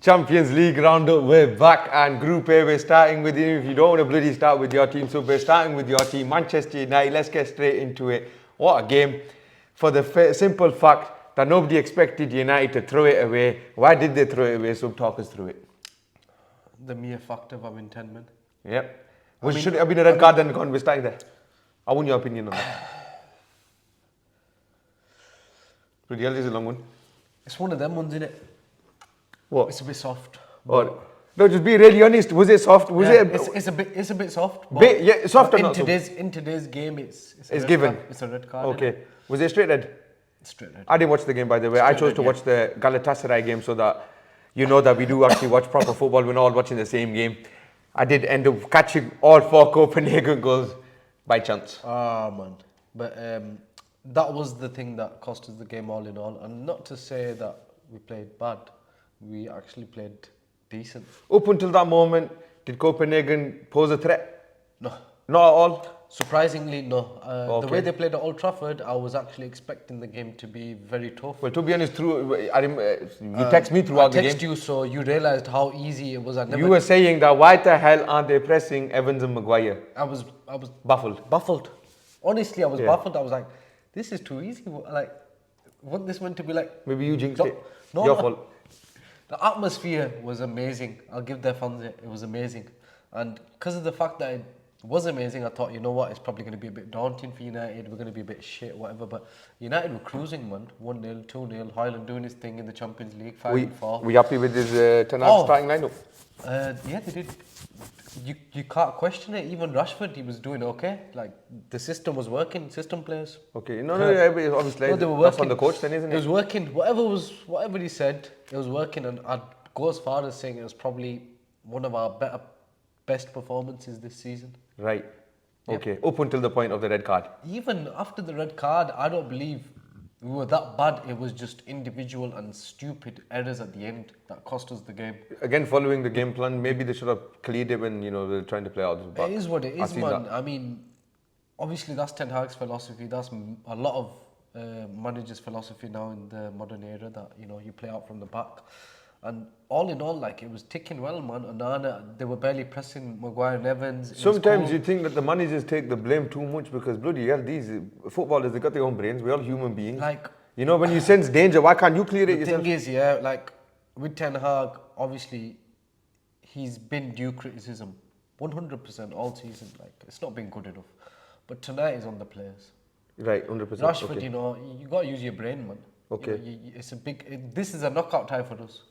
Champions League roundup, we're back, and Group A, we're starting with you. If you don't want to bloody start with your team, so we're starting with your team, Manchester United. Let's get straight into it. What a game. For the simple fact that nobody expected United to throw it away. Why did they throw it away? So talk us through it. The mere fact of having 10 men. Yep. Should it have been a red card then gone? We're starting there. I want your opinion on that. Bloody hell, this is a long one. It's one of them ones, isn't it? What? It's a bit soft. No, just be really honest. Was it soft? Was it? It's a bit soft. Yeah, soft or not? In today's game, it's given. It's a red card. Okay. Was it straight red? Straight red. I didn't watch the game, by the way. I chose to watch the Galatasaray game so that you know that we do actually watch proper football. We're not all watching the same game. I did end up catching all 4 Copenhagen goals by chance. Ah, man. But that was the thing that cost us the game all in all. And not to say that we played bad. We actually played decent. Up until that moment, did Copenhagen pose a threat? No. Not at all? Surprisingly, no. Okay. The way they played at Old Trafford, I was actually expecting the game to be very tough. Well, to be honest, you text me throughout the game. I text you, so you realised how easy it was. You were saying that why the hell aren't they pressing Evans and Maguire? I was baffled. Honestly, I was baffled. I was like, this is too easy. Like, wasn't this meant to be like... Maybe you jinxed it. No, Your fault. The atmosphere was amazing. I'll give their fans it. It was amazing. And because of the fact that it was amazing, I thought, you know what, it's probably going to be a bit daunting for United. We're going to be a bit shit, whatever. But United were cruising, man. 1-0, 2-0. Haaland doing his thing in the Champions League, 5-4. We happy with his Ten Hag starting lineup? Yeah, they did. You can't question it. Even Rashford, he was doing okay. Like, the system was working. System players. Okay. Obviously. No, they were that's working. on the coach then, isn't it? It was working. Whatever he said, it was working. And I'd go as far as saying it was probably one of our best performances this season. Right. Okay. Up until the point of the red card. Even after the red card, I don't believe we were that bad. It was just individual and stupid errors at the end that cost us the game. Again, following the game plan, maybe they should have cleared it when they're trying to play out. It is what it is, man. I mean, obviously that's Ten Hag's philosophy. That's a lot of managers' philosophy now in the modern era. That you play out from the back. And all in all, like, it was ticking well, man. Onana, they were barely pressing Maguire and Evans. Sometimes you think that the managers take the blame too much because bloody hell, these footballers, they got their own brains. We're all human beings. Like, when you sense danger, why can't you clear it yourself? The thing is, like, with Ten Hag, obviously, he's been due criticism 100% all season. Like, it's not been good enough. But tonight is on the players. Right, 100%. Rashford, okay. You got to use your brain, man. Okay. This is a knockout tie for us.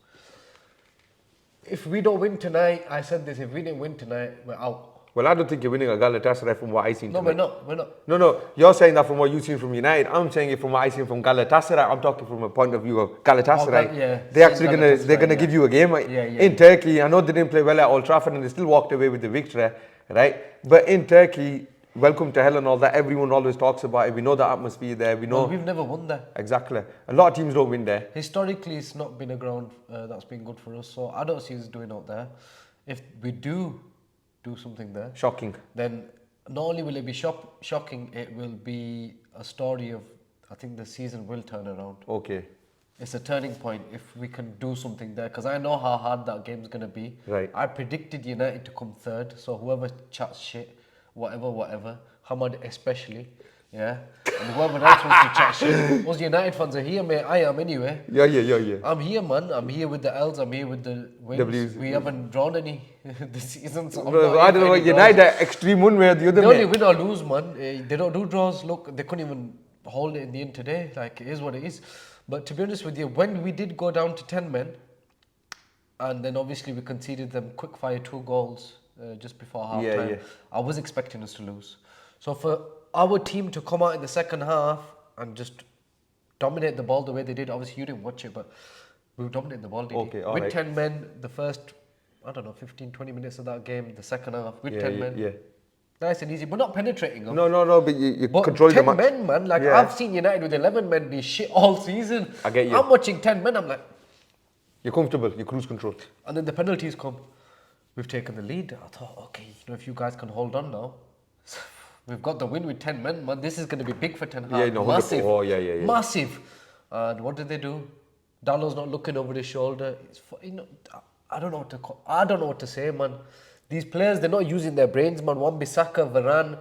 If we don't win tonight, I said this, if we didn't win tonight, we're out. Well, I don't think you're winning a Galatasaray from what I seen tonight. No, we're not. No, you're saying that from what you've seen from United. I'm saying it from what I seen from Galatasaray. I'm talking from a point of view of Galatasaray. They're gonna give you a game. In Turkey, I know they didn't play well at Old Trafford and they still walked away with the victory, right? But in Turkey, welcome to hell and all that, everyone always talks about it. We know the atmosphere there. We know we've never won there. Exactly. A lot of teams don't win there. Historically, it's not been a ground that's been good for us. So I don't see us doing out there. If we do something there, shocking, then not only will it be shocking, it will be a story of, I think the season will turn around. Okay. It's a turning point if we can do something there, because I know how hard that game's going to be. Right. I predicted United to come third, so whoever chats shit, whatever, Hamad especially, yeah, and whoever else wants to chat shit. Those United fans are here, mate. I am anyway. Yeah. I'm here, man. I'm here with the L's. I'm here with the wins. W's. We haven't drawn any this season. So I don't know. United are extreme one way or the other. They only win or lose, man. They don't do draws. Look, they couldn't even hold it in the end today. Like, it is what it is. But to be honest with you, when we did go down to 10 men, and then obviously we conceded them quick fire 2 goals just before half time, I was expecting us to lose. So for our team to come out in the second half and just dominate the ball the way they did, obviously you didn't watch it, but we were dominating the ball, with 10 men, the first, 15-20 minutes of that game, the second half, with 10 men. Yeah. Nice and easy, but not penetrating them. No, but you control the match. 10 men, man. Like, I've seen United with 11 men be shit all season. I get you. I'm watching 10 men, I'm like... You're comfortable, you cruise control. And then the penalties come. We've taken the lead. I thought, okay, if you guys can hold on now, we've got the win with 10 men, man. This is going to be big for Ten Hag. Yeah, no, massive. Oh, yeah. Massive. And what did they do? Dalot's not looking over his shoulder. I don't know what to call. I don't know what to say, man. These players, they're not using their brains, man. Wan-Bissaka, Varane.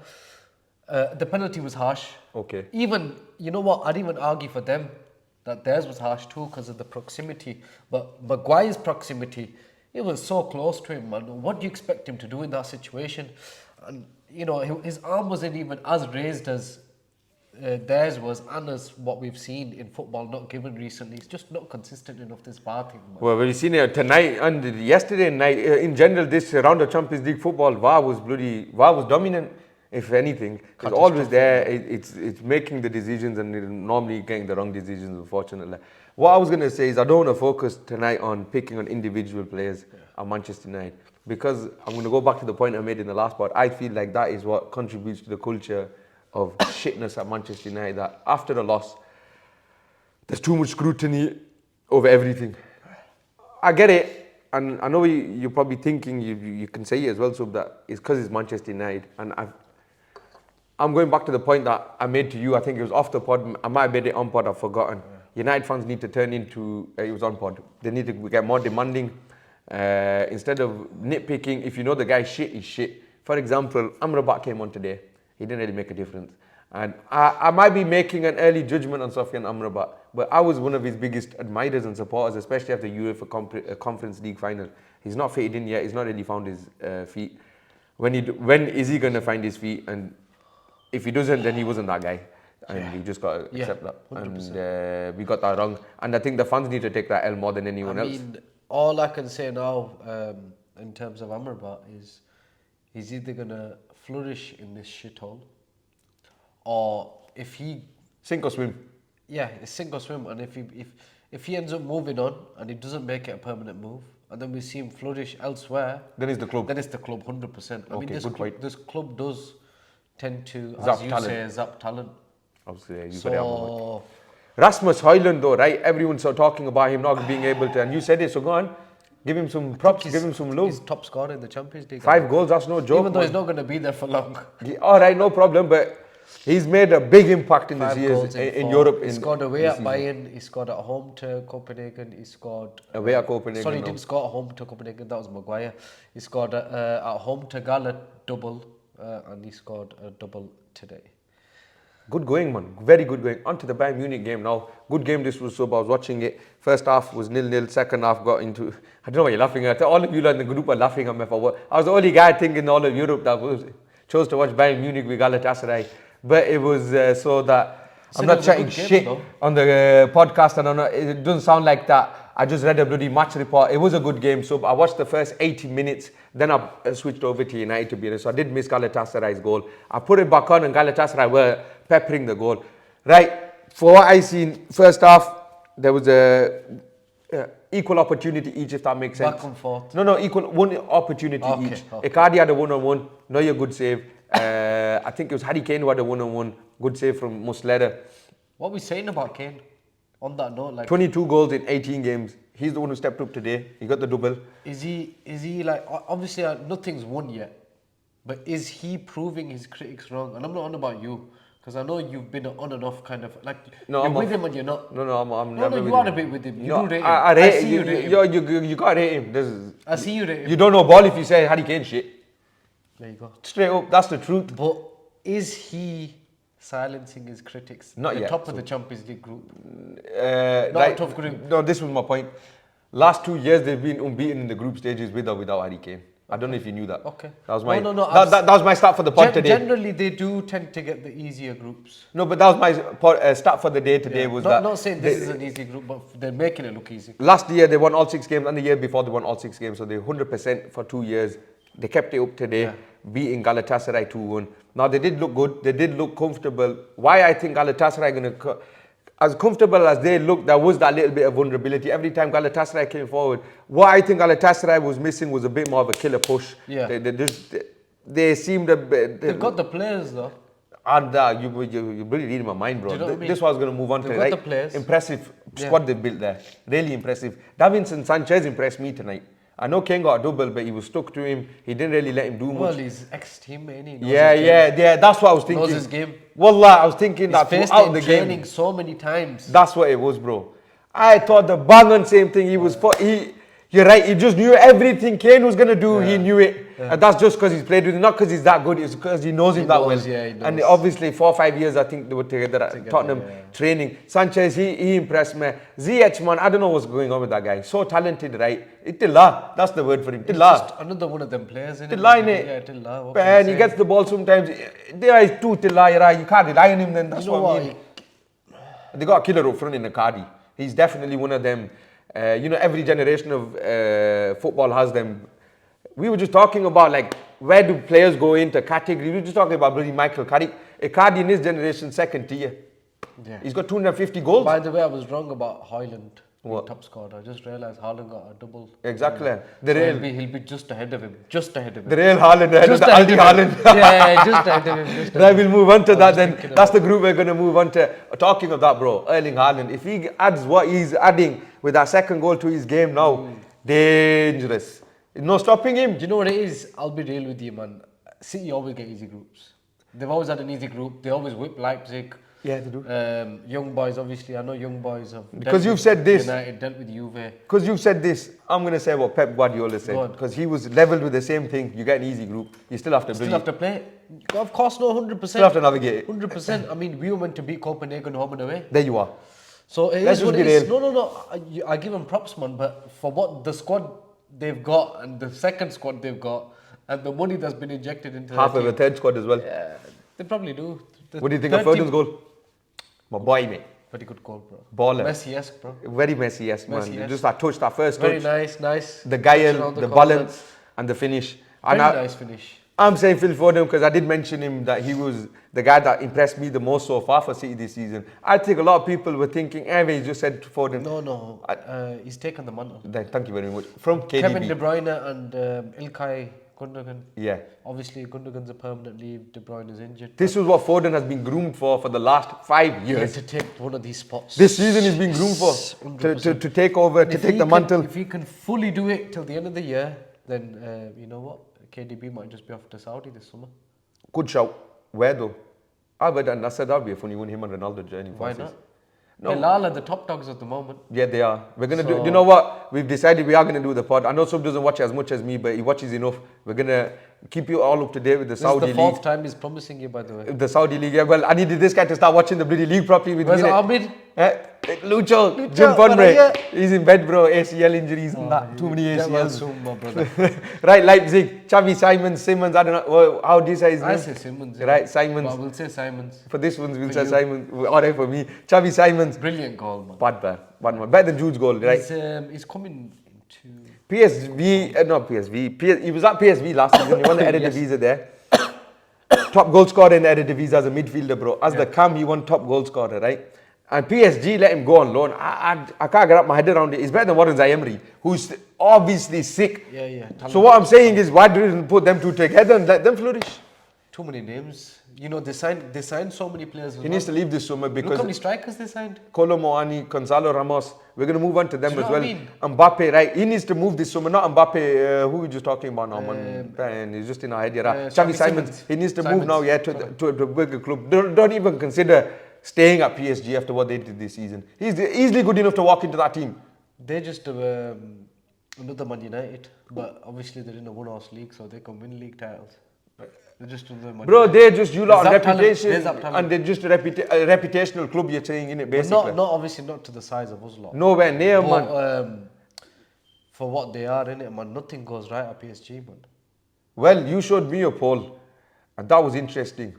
The penalty was harsh. Okay. Even, you know what? I'd even argue for them that theirs was harsh too because of the proximity. But Maguire's proximity, it was so close to him, man. What do you expect him to do in that situation? And, his arm wasn't even as raised as theirs was, and as what we've seen in football not given recently. It's just not consistent enough, this VAR thing, man. Well, we've seen it tonight and yesterday night. In general, this round of Champions League football, VAR was dominant. If anything, it's always there. It's making the decisions and normally getting the wrong decisions, unfortunately. What I was going to say is I don't want to focus tonight on picking on individual players at Manchester United, because I'm going to go back to the point I made in the last part. I feel like that is what contributes to the culture of shitness at Manchester United, that after a loss, there's too much scrutiny over everything. I get it, and I know you're probably thinking, you can say it as well, so that it's because it's Manchester United, and I'm going back to the point that I made to you. I think it was off the pod. I might have made it on pod. I've forgotten. United fans need to turn into. It was on pod. They need to get more demanding. Instead of nitpicking, if you know the guy's shit, he's shit. For example, Amrabat came on today. He didn't really make a difference. And I might be making an early judgment on Sofyan Amrabat, but I was one of his biggest admirers and supporters, especially after UEFA Conference League final. He's not fitted in yet. He's not really found his feet. When is he going to find his feet? And if he doesn't, then he wasn't that guy. And you just got to accept that. 100%. And we got that wrong. And I think the fans need to take that L more than anyone else. All I can say now in terms of Amrabat is he's either going to flourish in this shithole, or if he... Sink or swim. Yeah, it's sink or swim. And if he ends up moving on and he doesn't make it a permanent move, and then we see him flourish elsewhere... Then it's the club. Then it's the club, 100%. I mean, this club does tend to, zap talent. Obviously, Rasmus Højlund though, right? Everyone's talking about him not being able to, and you said it, so go on. Give him some props, give him some love. He's top scorer in the Champions League. 5 goals, that's no joke. Even though he's not going to be there for long. Alright, no problem, but he's made a big impact in these years in Europe. He scored away at Bayern, he scored at home to Copenhagen, he scored... Away at Copenhagen. Sorry, he didn't score at home to Copenhagen, that was Maguire. He scored at home to Gala, double, and he scored a double today. Good going, man. Very good going. On to the Bayern Munich game now. Good game this was, so I was watching it. First half was 0-0. Second half got into... I don't know what you're laughing at. All of you in the group are laughing at me for what? I was the only guy, I think, in all of Europe that chose to watch Bayern Munich with Galatasaray. But it was so that... I'm not chatting shit on the podcast, and it doesn't sound like that. I just read a bloody match report. It was a good game, so I watched the first 80 minutes. Then I switched over to United, to be honest. So I did miss Galatasaray's goal. I put it back on, and Galatasaray were peppering the goal. Right, for what I seen, first half, there was a equal opportunity each, if that makes sense. Back and forth. No, equal, one opportunity each. Okay. Icardi had a one-on-one. Neuer, good save. I think it was Harry Kane who had a one-on-one. Good save from Muslera. What are we saying about Kane? On that note, like 22 goals in 18 games. He's the one who stepped up today. He got the double. Is he like, obviously nothing's won yet, but is he proving his critics wrong? And I'm not on about you, because I know you've been on and off kind of like you're with him and you're not. No, I'm never with him. You are a bit with him. You do rate him. I rate him. You can't rate him. I see you rate him. You don't know ball if you say Harry Kane shit. There you go. Straight up, that's the truth. But is he silencing his critics? Not yet. Top of the Champions League group. Not a tough group. No, this was my point. Last 2 years they've been unbeaten in the group stages with or without Harry Kane. I don't know if you knew that. Okay. That was my that was my start for the pod today. Generally, they do tend to get the easier groups. No, but that was my start for the day today. Was not saying this is an easy group, but they're making it look easy. Last year they won all 6 games, and the year before they won all 6 games. So they 100% for 2 years. They kept it up today, beating Galatasaray 2-1. Now they did look good. They did look comfortable. Why I think Galatasaray going to... As comfortable as they looked, there was that little bit of vulnerability. Every time Galatasaray came forward, what I think Galatasaray was missing was a bit more of a killer push. Yeah. They seemed a bit... They've got the players though. And you're really reading my mind, bro. Do you know what I mean? This was going to move on They've to, got right? the players. Impressive squad they built there. Really impressive. Davinson Sanchez impressed me tonight. I know Kane got a double, but he was stuck to him. He didn't really let him do much. Well, he's ex-teammate. Yeah. That's what I was thinking. Knows his game. Wallah, I was thinking that throughout out the training game. So many times. That's what it was, bro. I thought the bang on same thing. You're right. He just knew everything Kane was gonna do. He knew it, and that's just because he's played with him. Not because he's that good. It's because he knows him that well. Yeah, he knows. And obviously, 4 or 5 years, I think they were together at Tottenham training. Sanchez, he impressed me. Ziyech, man, I don't know what's going on with that guy. So talented, right? Tilla, that's the word for him. Tilla. Just another one of them players, isn't Tilla, it? innit? Yeah, Tilla. And he gets the ball sometimes. There is two Tilla, you can't rely on him. Then that's what I mean. They got a killer up front in Icardi. He's definitely one of them. Every generation of football has them. We were just talking about like where do players go into category. We were just talking about bloody Michael Carrick. Icardi in his generation, second tier. Yeah. He's got 250 goals. By the way, I was wrong about Haaland. What? Top scorer. I just realised Haaland got a double. Exactly. He'll be just ahead of him. The real Haaland ahead of the anti-Haaland. Yeah, just ahead of him. Then we'll move on to that then. That's the group we're going to move on to. Talking of that, bro, Erling Haaland, if he adds what he's adding with that second goal to his game now, dangerous. No stopping him. Do you know what it is? I'll be real with you, man. City always get easy groups. They've always had an easy group. They always whip Leipzig. Yeah, they do. Young boys, obviously. I know young boys have because you've said this. United dealt with Juve. Because you've said this, I'm going to say what Pep Guardiola said. Because he was leveled with the same thing. You get an easy group. You still have to play. Of course, no, 100%. Still have to navigate it. 100%. I mean, we were meant to beat Copenhagen home and away. There you are. So it is what it is. No. I give them props, man. But for what the squad they've got and the second squad they've got and the money that's been injected into half of the third squad as well. Yeah, they probably do. What do you think of Foden's goal? My boy, mate. Very good goal, bro. Baller. Messi-esque, bro. Very Messi-esque, man. Just that touch, that first touch. Very nice. The guile, the balance, and the finish. Nice finish. I'm saying Phil Foden because I did mention him that he was the guy that impressed me the most so far for City this season. I think a lot of people were thinking, he just said Foden. No. He's taken the mantle. Thank you very much. From KDB. Kevin De Bruyne and Ilkay Gundogan. Yeah. Obviously, Gundogan's a permanent leave. De Bruyne is injured. This is what Foden has been groomed for the last 5 years. To take one of these spots. This season he's been groomed for to take over, to take the mantle. If he can fully do it till the end of the year, then you know what? KDB might just be off to Saudi this summer. Good shout. Where though? I said that'd be a funny one, him and Ronaldo journey. Why not? No. Lala are the top dogs at the moment. Yeah, they are. We're going to do, you know what? We've decided we are going to do the pod. I know Sub doesn't watch as much as me, but he watches enough. We're going to keep you all up to date with the Saudi League. This is the 4th time he's promising you, by the way. The Saudi League, yeah. Well, I needed this guy to start watching the bloody league properly with me. Where's Ahmed? Lucho, Jim Conway. He's in bed, bro. ACL injuries and that. Too many ACLs. Right, Leipzig. Xavi Simons. I don't know. How do you say his name? I say Simons. Right, Simons. But we'll say Simons. For this one, we'll say Simons. All right for me. Xavi Simons. Brilliant goal, man. Bad man. Better than Jude's goal, right? He's coming into... PSV, not PSV. He was at PSV last season. He won the Eredivisie there. Top goal scorer in the Eredivisie as a midfielder, bro. As the cam, he won top goal scorer, right? And PSG let him go on loan. I can't get up my head around it. He's better than Warren Zaïre, who's obviously sick. Yeah. So what I'm saying is, why didn't put them two together and let them flourish? Too many names. You know, they signed so many players. He needs to leave this summer because... Look how many strikers they signed. Kolo Muani, Gonzalo Ramos. We're going to move on to them as well. Mbappe, right? He needs to move this summer. Not Mbappe, who are we just talking about now, man? He's just in our head here. Xavi Simons. He needs to move now, to a bigger club. Don't even consider staying at PSG after what they did this season. He's easily good enough to walk into that team. They're just another Man United. But obviously they're in a one-horse league, so they can win league titles. They're just bro, they're just you lot on reputation, and they're just a reputational club. You're saying in it basically. Not obviously not to the size of us lot. Nowhere near, man. For what they are in it, man, nothing goes right at PSG, man. Well, you showed me a poll, and that was interesting.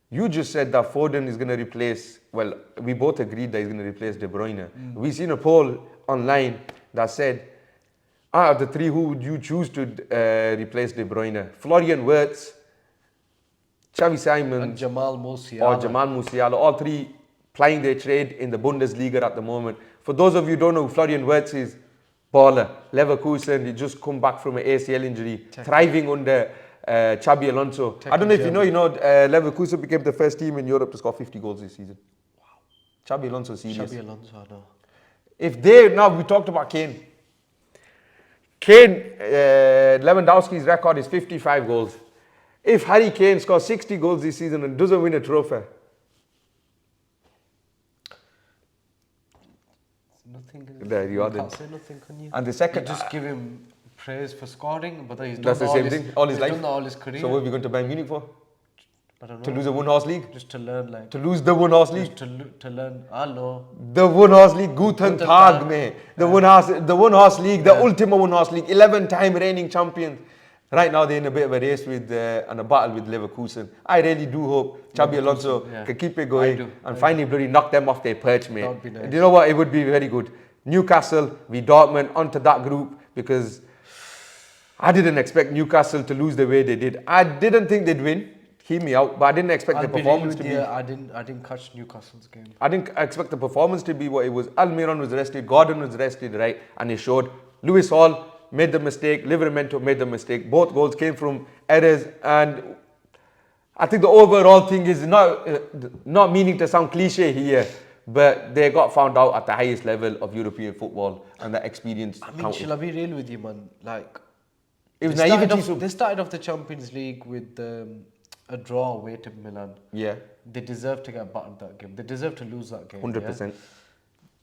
You just said that Foden is going to replace. Well, we both agreed that he's going to replace De Bruyne. We seen a poll online that said, out of the three, who would you choose to replace De Bruyne? Florian Wirtz, Xavi Simons, and Jamal Musiala. All three plying their trade in the Bundesliga at the moment. For those of you who don't know who Florian Wirtz is, baller, Leverkusen, he just come back from an ACL injury, thriving under Xabi Alonso. I don't know if you know, Leverkusen became the first team in Europe to score 50 goals this season. Wow. Xabi Alonso serious. Xabi Alonso, I know. If we talked about Kane. Lewandowski's record is 55 goals. If Harry Kane scores 60 goals this season and doesn't win a trophy, nothing. There you are can't then. say nothing, can you? And the second... You just give him praise for scoring, but he's done That's the same thing, all his life. Done that all his career. So what are we going to Bayern Munich for? I don't know. To lose a one-horse league? Just to learn, like... To lose the one-horse league? Just to learn, I know. The one-horse league, Guten Tag, mate. The one-horse league, the ultimate one-horse league, 11-time reigning champions. Right now they're in a bit of a race with and a battle with Leverkusen. I really do hope Xabi Alonso can keep it going and finally bloody knock them off their perch, mate. That would be nice. Do you know what? It would be very good. Newcastle, Dortmund, onto that group, because I didn't expect Newcastle to lose the way they did. I didn't think they'd win. Hear me out, but I didn't expect the performance to be. I didn't catch Newcastle's game. I didn't expect the performance to be what it was. Almiron was rested, Gordon was rested, right, and he showed. Lewis Hall made the mistake, Livramento made the mistake. Both goals came from errors, and I think the overall thing is not meaning to sound cliche here, but they got found out at the highest level of European football, and that experience. I mean, shall I be real with you, man? Like, it was naivety. They started off the Champions League with a draw away to Milan. Yeah. They deserved to get battered that game. They deserved to lose that game. 100%. Yeah?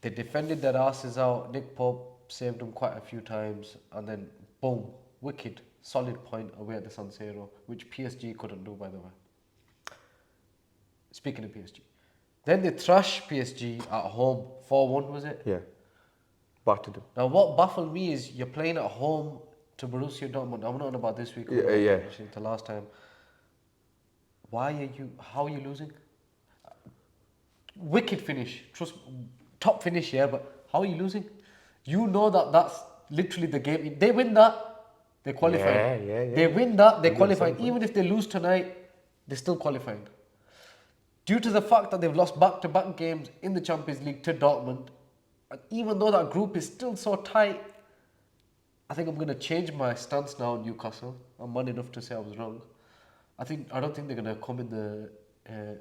They defended their asses out. Nick Pope saved them quite a few times, and then boom, wicked, solid point away at the San Siro, which PSG couldn't do, by the way. Speaking of PSG. Then they thrashed PSG at home, 4-1 was it? Yeah. Battered them. Now what baffled me is you're playing at home to Borussia Dortmund. I'm not on about this week. Yeah. Actually, the last time. How are you losing? Wicked finish. Trust, top finish, yeah, but how are you losing? You know that's literally the game. They win that, they qualify. Yeah. They win that, they qualify. Even if they lose tonight, they're still qualifying. Due to the fact that they've lost back-to-back games in the Champions League to Dortmund, and even though that group is still so tight, I think I'm going to change my stance now on Newcastle. I'm man enough to say I was wrong. I don't think they're going to come in the...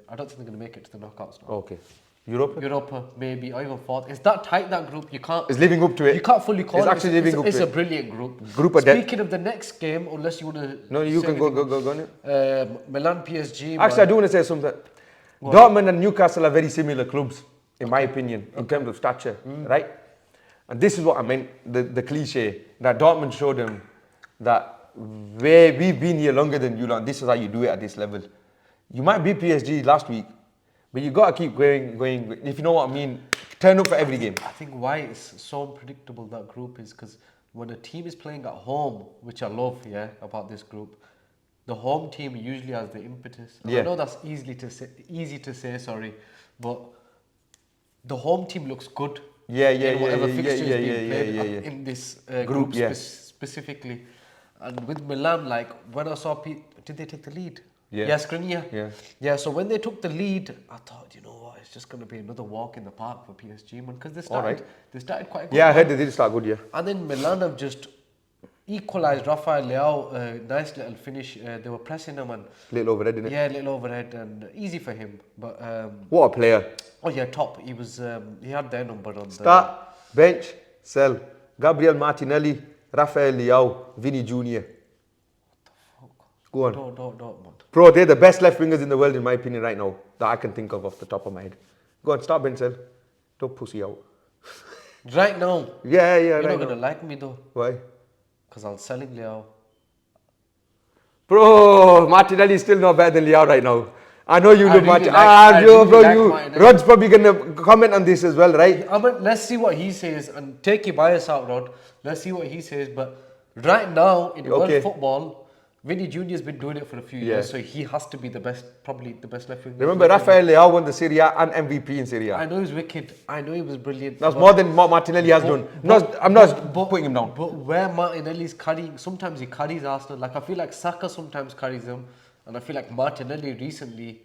I don't think they're going to make it to the knockouts now. Okay. Europa, maybe, or even fourth. It's that tight, that group. You can't... It's living up to it. You can't fully call it. It's actually living up to it. It's a brilliant group. Speaking of the next game, unless you want to... No, you can go on it. Milan, PSG... Actually, I do want to say something. What? Dortmund and Newcastle are very similar clubs, in my opinion, in terms of stature, right? And this is what I meant, the cliche, that Dortmund showed them that where we've been here longer than you, and this is how you do it at this level. You might beat PSG last week, but you got to keep going, if you know what I mean, turn up for every game. I think why it's so unpredictable, that group, is because when a team is playing at home, which I love, about this group, the home team usually has the impetus. I know that's easy to say, but the home team looks good. Whatever fixtures being played in this group specifically. And with Milan, like when I saw did they take the lead? Skriniar. Yeah. So when they took the lead, I thought, you know what, it's just going to be another walk in the park for PSG, man, because they started quite good. Yeah, I heard they did start good. And then Milan have just equalised. Rafael Leao, nice little finish. They were pressing him and little overhead, didn't it? Yeah, little overhead, and easy for him. But what a player! Oh yeah, top. He was. He had their number on start, bench, sell. Gabriel Martinelli, Rafael Leao, Vinny Jr. What the fuck? Go on. Don't. Bro, they're the best left wingers in the world, in my opinion, right now, that I can think of off the top of my head. Go on, start, bench, sell. Don't pussy out. Right now. Yeah. You're not gonna like me though. Why? Because I'm selling Leao. Bro, Martinelli is still not better than Leao right now. I know you look Martinelli. Rod's probably going to comment on this as well, right? Let's see what he says, and take your bias out, Rod. Let's see what he says. But right now, in world football, Vinny Jr. has been doing it for a few years, so he has to be the best, probably the best left winger. Remember, Rafael Leao won the Serie A and MVP in Serie A. I know he's wicked. I know he was brilliant. That's more than what Martinelli has done. I'm not putting him down. But where Martinelli's carrying, sometimes he carries Arsenal. Like, I feel like Saka sometimes carries them, and I feel like Martinelli recently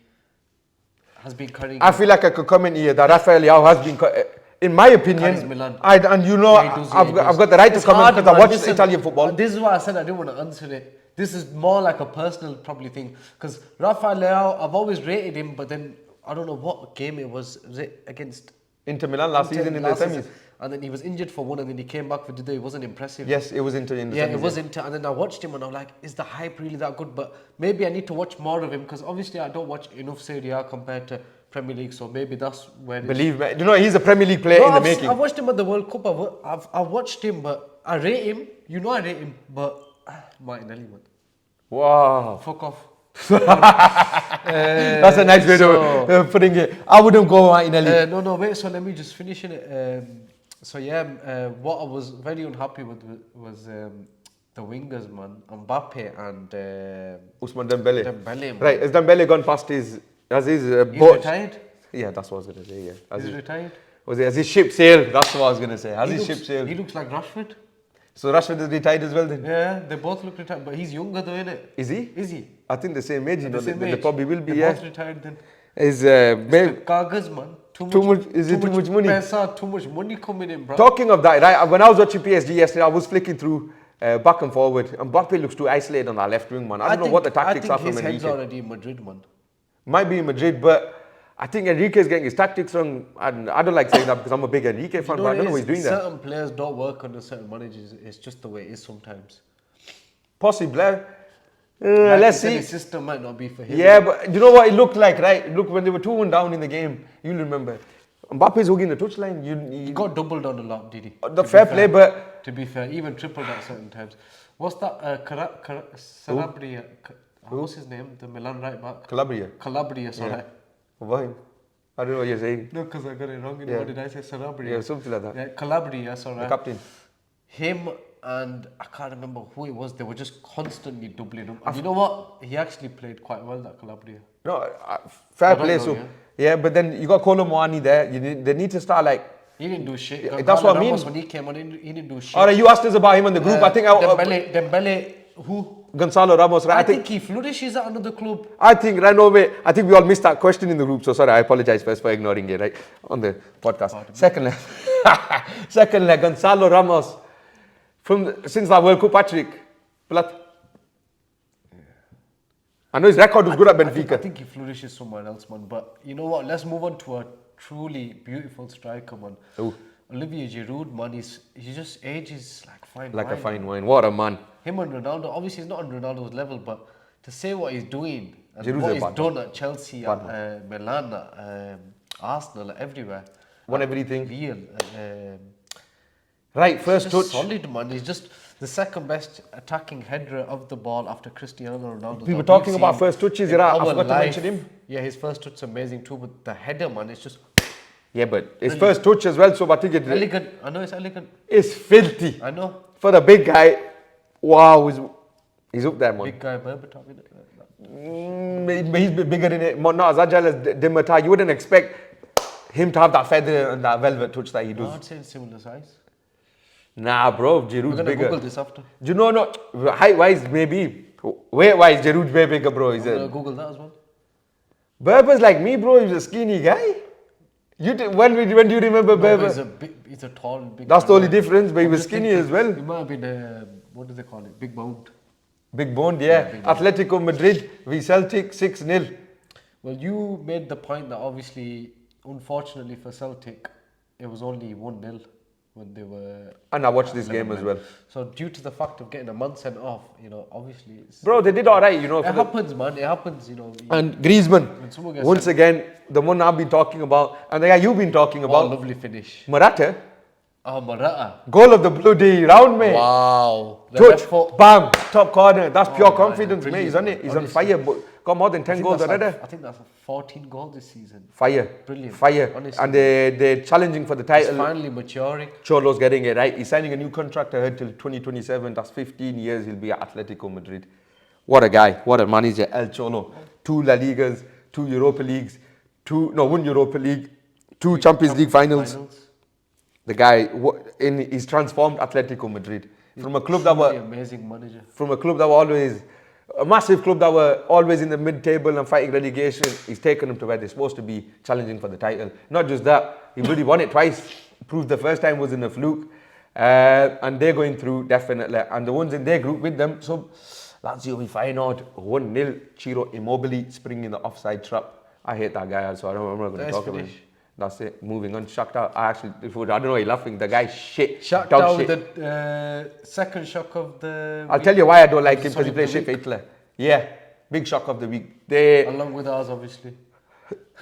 has been carrying. I feel like I could comment here that Rafael Leao has been, in my opinion, Milan. I've got the right to comment because I watch Italian football. This is why I said I didn't want to answer it. This is more like a personal probably thing, because Rafael Leao, I've always rated him, but then I don't know what game it was against Inter Milan last season in the semis. And then he was injured for one, and then he came back for the day. It wasn't impressive. Yes, it was Inter in the semis. Yeah, it was Inter, and then I watched him and I'm like, is the hype really that good? But maybe I need to watch more of him, because obviously I don't watch enough Serie A compared to Premier League, so maybe that's where. Believe me, he's a Premier League player in the making. I watched him at the World Cup. I've watched him, but I rate him. I rate him, but Martinelli, man. Wow. Fuck off. That's a nice way of putting it. I wouldn't go Martinelli. No, wait. So let me just finish it. What I was very unhappy with was the wingers, man. Mbappe and Ousmane Dembele. Man. Right, has Dembele gone past his... He's retired? Yeah, that's what I was going to say, yeah. He's retired? Has his ship sailed? That's what I was going to say. Has his ship sailed? He looks like Rashford. So Rashford is retired as well then? Yeah, they both look retired, but he's younger though, innit? Is he? Is he? I think the same age, They probably will be, They're both retired then. Is Kagas, man. Too much money? Pesa, too much money coming in, bro. Talking of that, right? When I was watching PSG yesterday, I was flicking through back and forward, and Mbappe looks too isolated on that left wing, man. I don't know what the tactics are from Enrique. I think his head's already in Madrid, man. Might be in Madrid, but I think Enrique's getting his tactics wrong, and I don't like saying that because I'm a big Enrique fan, but I don't know what he's doing there. Certain players don't work under certain managers. It's just the way it is sometimes. Possibly. Let's see. The system might not be for him. Yeah, but you know what it looked like, right? Look, when they were 2-1 down in the game, you'll remember. Mbappe's hugging the touchline. He got doubled on a lot, did he? The fair play, but... To be fair, even tripled at certain times. What's that? Calabria. What's his name? The Milan right back. Calabria, sorry. Yeah. Why? I don't know what you're saying. No, because I got it wrong. What did I say? Calabria. Yeah, something like that. Yeah, Calabria, sorry. The captain. Him and I can't remember who it was. They were just constantly doubling him. And you know what? He actually played quite well, that Calabria. No, fair play. But then you got Kolo Muani there. They need to start like... He didn't do shit. That's what I mean. When he came on, he didn't do shit. Alright, you asked us about him in the group. I think... Dembele, who? Gonzalo Ramos, right? I think he flourishes at another club. I think we all missed that question in the group. So sorry, I apologize first for ignoring it, right? On the podcast. Secondly, Gonzalo Ramos. Since that World Cup, Patrick. I know his record was good at Benfica. I think he flourishes somewhere else, man. But you know what? Let's move on to a truly beautiful striker, man. Ooh. Olivier Giroud, man, he just ages like fine wine. Like a fine wine. What a man. Him and Ronaldo, obviously he's not on Ronaldo's level, but to say what he's doing and Giroud's what he's done at Chelsea, at Milan, at Arsenal, everywhere. Won everything. Real. Right, first touch. Solid, man. He's just the second best attacking header of the ball after Cristiano Ronaldo. We were talking about first touches. I forgot to mention him. Yeah, his first touch is amazing too, but the header, man, it's just... Yeah, but his first touch as well, so I think it's... Elegant. I know it's elegant. It's filthy. I know. For the big guy, wow, he's up there, man. Big guy, Berbatov, He's bigger than it, not as agile as Di Matteo. You wouldn't expect him to have that feather and that velvet touch that he does. I'd say similar size. Nah, bro, Giroud's bigger. We're going to Google this after. Do you know, height-wise, maybe. Weight-wise, Giroud's way bigger, bro. I'm going to Google that as well. Berber's like me, bro. He's a skinny guy. When do you remember Berber? He's a tall, big That's the only difference, but he was skinny as well. He might have been, what do they call it? Big boned. Big boned, yeah. Big boned. Atletico Madrid v Celtic 6-0. Well, you made the point that obviously, unfortunately for Celtic, it was only 1-0 when they were... And I watched this game as well. So due to the fact of getting a man sent off, obviously... Bro, they did alright, It happens, man. It happens, And Griezmann, once again, the one I've been talking about, and the guy you've been talking about... lovely finish. Morata. Oh, Morata. Goal of the bloody round, mate. Wow. Touch, bam, top corner. That's pure confidence, mate. He's on it. He's on fire. Got more than 10 goals already. I think that's 14 goals this season. Fire. Brilliant. Fire. Honestly. And they're challenging for the title. He's finally maturing. Cholo's getting it right. He's signing a new contract ahead till 2027. That's 15 years he'll be at Atletico Madrid. What a guy. What a manager. El Cholo. 2 La Ligas, 2 Europa Leagues, 1 Europa League, 2 Champions League finals. The guy, he's transformed Atletico Madrid. From a club that were... amazing manager. From a club that were always... A massive club that were always in the mid-table and fighting relegation, he's taken them to where they're supposed to be, challenging for the title. Not just that, he really won it twice. Proved the first time wasn't a fluke. And they're going through, definitely. And the ones in their group with them, so Lazio we find out 1-0, Ciro Immobile springing the offside trap. I hate that guy, so I'm not going to talk about it. That's it. Moving on. Shaktar, I don't know why you're laughing. The guy's shit. Shaktar with the second shock of the I'll tell you why I don't like him, because he plays shit for Italy. Yeah, big shock of the week. Along with ours, obviously.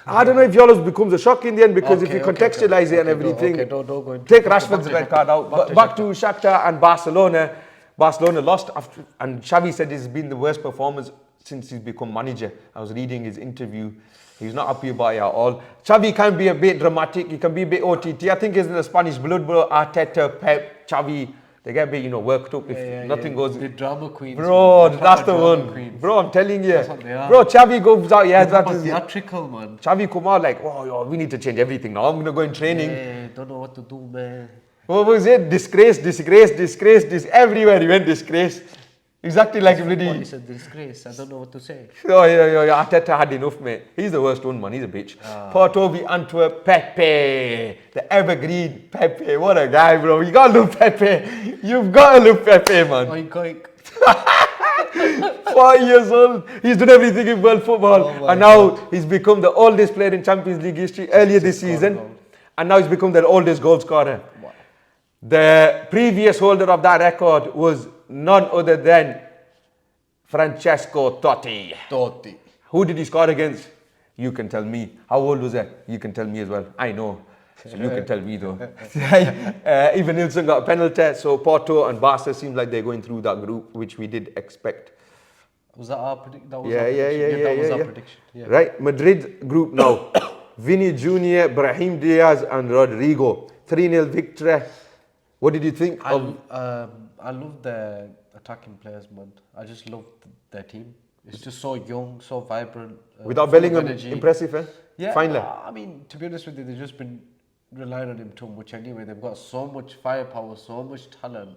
I don't know if Yolos becomes a shock in the end because if you contextualize it and everything, don't go into take Rashford's red card out. But back to Shaktar and Barcelona. Barcelona lost after, and Xavi said it's been the worst performance since he's become manager. I was reading his interview. He's not happy about it at all. Xavi can be a bit dramatic. He can be a bit OTT. I think it's in the Spanish blood, bro. Arteta, Pep, Xavi. They get a bit, worked up if nothing goes. The drama queens. Bro, that's the one. Queens. Bro, I'm telling you. That's what they are. Bro, Xavi goes out. Yeah, that is theatrical, man. Xavi come out like, oh, we need to change everything now. I'm going to go in training. Yeah, don't know what to do, man. What was it? Disgrace. Everywhere he went, disgrace. Exactly like bloody. It's a disgrace. I don't know what to say. Oh, yeah. Arteta had enough, mate. He's the worst one, man. He's a bitch. Porto v Antwerp, Pepe. The evergreen Pepe. What a guy, bro. You got to love Pepe. You've got to love Pepe, man. Oink. 4 years old. He's done everything in world football. And now he's become the oldest player in Champions League history earlier this season. And now he's become the oldest goal scorer. Wow. The previous holder of that record was none other than Francesco Totti. Who did he score against? You can tell me. How old was he? You can tell me as well. I know. So you can tell me though. Even Nilsson got a penalty. So Porto and Barca seems like they're going through that group, which we did expect. Was that our prediction? That was our prediction. Yeah. Right, Madrid group now. Vinny Jr., Brahim Diaz and Rodrigo. 3-0 victory. What did you think of? I love the attacking players, man. I just love their team. It's just so young, so vibrant. Without Bellingham, impressive, eh? Yeah. Finally. I mean, to be honest with you, they've just been relying on him too much anyway. They've got so much firepower, so much talent.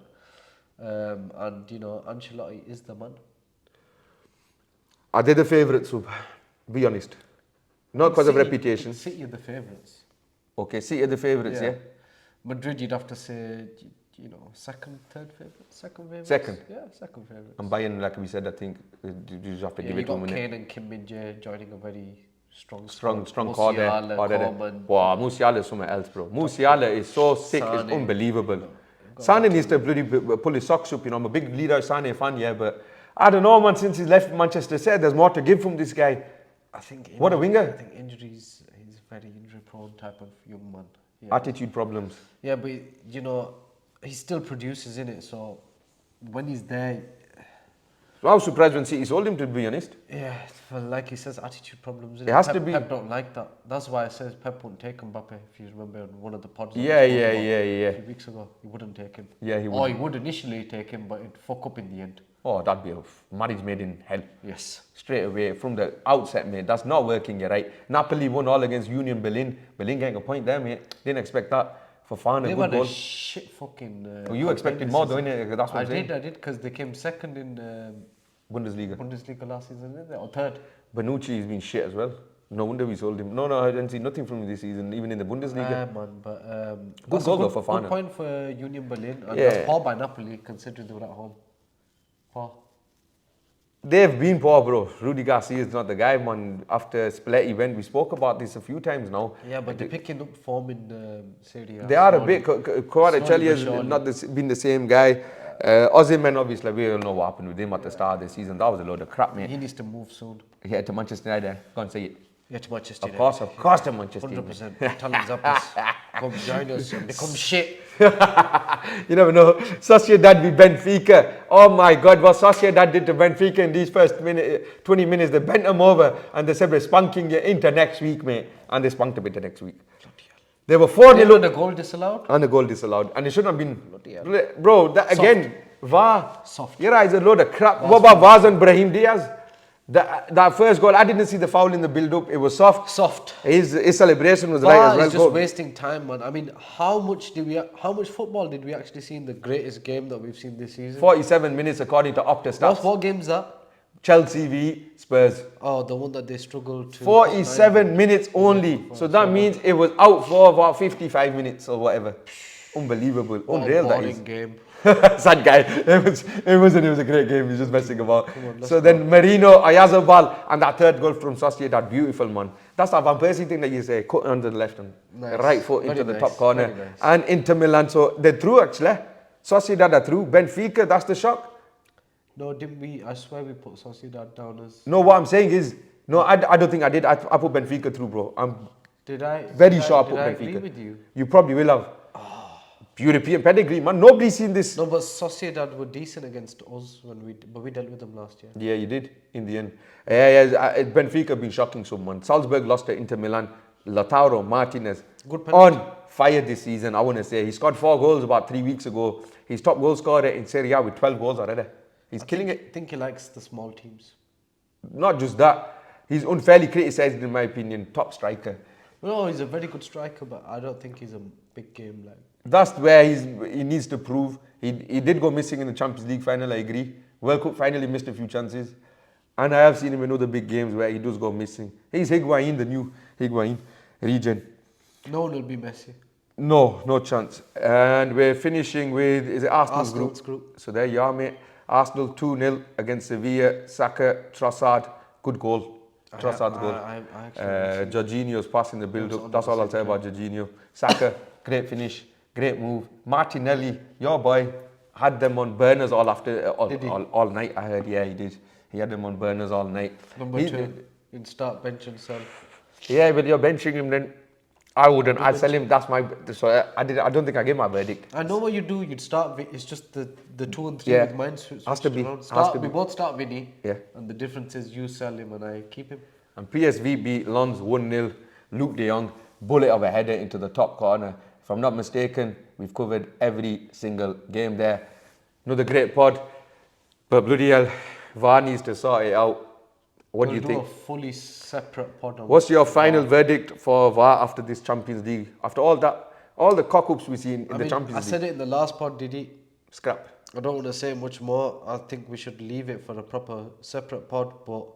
And, Ancelotti is the man. Are they the favourites? Be honest. Not because of reputation. City are the favourites. Okay, City are the favourites, yeah? Madrid, you'd have to say, second, third favourite? Second favourite? Second? Yeah, second favourite. And Bayern, like we said, I think you just have to give it to them. Kane and Kim Min-jae joining a very strong core there. Wow, Musiala is somewhere else, bro. Musiala is so sick, it's unbelievable. Sane needs to bloody pull his socks up, I'm a big Leroy Sane fan, yeah, but I don't know, man, since he left Manchester City, there's more to give from this guy. What a winger. I think injuries, he's a very injury-prone type of young man. Yeah. Attitude problems. Yeah, but, he still produces in it, so when he's there... I was surprised when City sold him, to be honest. Yeah, well, like he says, attitude problems. It has to be. Pep don't like that. That's why I says Pep wouldn't take Mbappe, if you remember on one of the pods. Yeah. A few weeks ago, he wouldn't take him. Yeah, he would. Or he would initially take him, but it'd fuck up in the end. Oh, that'd be a marriage made in hell. Yes. Straight away, from the outset, mate. That's not working, you're right. Napoli won all against Union Berlin. Berlin getting a point there, mate. Didn't expect that. Fofana, they good goal. A shit fucking... well, you expected more, though, innit? That's what I'm saying. I did, because they came second in... Bundesliga last season, isn't it? Or third. Bonucci has been shit as well. No wonder we sold him. No, I didn't see nothing from him this season, even in the Bundesliga. Yeah, man, but... good goal though for Fofana. Good point for Union Berlin. And that's poor by Napoli, considering they were at home. Poor. They've been poor, bro. Rudy Garcia is not the guy, man. After Spalletti went, we spoke about this a few times now. Yeah, but they're picking up form in Serie A. They are a bit. Kvaratskhelia has not been the same guy. Osimhen, obviously, we all know what happened with him at the start of the season. That was a load of crap, mate. He needs to move soon. Yeah, to Manchester United. Go and say it. Yeah, to Manchester United. Of course to Manchester 100%. Talent Zappers. Come join us and become shit. You never know. Sociedad v Benfica. Oh my God, what Sociedad did to Benfica in these first 20 minutes. They bent them over and they said, we're spunking you into next week, mate. And they spunked a bit the next week. They were 4-0. And a goal disallowed? And a goal disallowed. And it shouldn't have been. Bro, that again, VAR. Soft. Your eyes a load of crap. What about VARs and Brahim Diaz? That first goal, I didn't see the foul in the build-up. It was soft. His celebration was right as well. It's just wasting time, man. I mean, how much football did we actually see in the greatest game that we've seen this season? 47 minutes according to Opta stats. What game is that? Chelsea v Spurs. Oh, the one that they struggled to... 47 minutes only. So that means it was out for about 55 minutes or whatever. Unbelievable. Unreal that is. Game. Sad guy. It was a great game. He's just messing about. So then Merino, Ayazabal, and that third goal from Sociedad, beautiful, man. That's that Van Persie thing that you say, cut under the left and right foot into the top corner. And Inter Milan, so they're through actually. Sociedad are through. Benfica, that's the shock. No, didn't we? I swear we put Sociedad down as... No, what I'm saying is, No, I don't think I did. I put Benfica through, bro. I'm Did I? very sure I put Did I Benfica. agree with you? You probably will have. European pedigree, man. Nobody's seen this. No, but Sociedad were decent against us but we dealt with them last year. Yeah, you did in the end. Benfica been shocking someone. Salzburg lost to Inter Milan. Lautaro Martinez Good penalty. on fire this season. I want to say he scored 4 goals about 3 weeks ago. He's top goal scorer in Serie A with 12 goals already. He's killing it. I think he likes the small teams. Not just that, he's unfairly criticised in my opinion. Top striker. No, he's a very good striker, but I don't think he's a big game like. That's where he needs to prove. He did go missing in the Champions League final, I agree. World Cup final, he missed a few chances. And I have seen him in other big games where he does go missing. He's Higuain, the new Higuain region. No one will be Messi. No chance. And we're finishing with, is it Arsenal's group? So there you are, mate. Arsenal 2-0 against Sevilla. Saka, Trossard, good goal. Trossard's goal. I actually Jorginho's passing the build-up. That's all I'll say about Jorginho. Saka, great finish. Great move. Martinelli, your boy, had them on burners all night. I heard, yeah, he did. He had them on burners all night. Number 2, he'd start benching himself. Yeah, but you're benching him then. I wouldn't. I'd sell him. That's my. So I don't think I gave my verdict. I know what you do. You'd start. It's just the 2 and 3 Yeah. with mine. Has to be. We both start Vinny. Yeah. And the difference is you sell him and I keep him. And PSV beat Lens 1-0. Luke de Jong, bullet of a header into the top corner. If I'm not mistaken, we've covered every single game there. Another great pod, but bloody hell, VAR needs to sort it out. What do you think? A fully separate pod. What's your final verdict for VAR after this Champions League? After all that, all the cock-ups we've seen in the Champions League. I said it in the last pod, Didi. Scrap. I don't want to say much more. I think we should leave it for a proper separate pod, but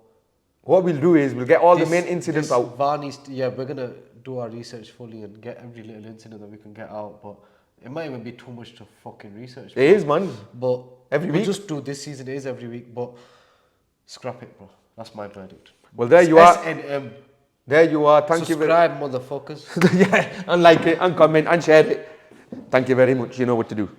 what we'll do is we'll get all the main incidents out. VAR needs to, yeah, we're going to do our research fully and get every little incident that we can get out, but it might even be too much to fucking research. It is, man. But every we'll week. just do this season, it is every week, but scrap it, bro. That's my verdict. Well, there you are. SNM. There you are. Thank you very much. Subscribe, motherfuckers. yeah, and like it, and comment, and share it. Thank you very much. You know what to do.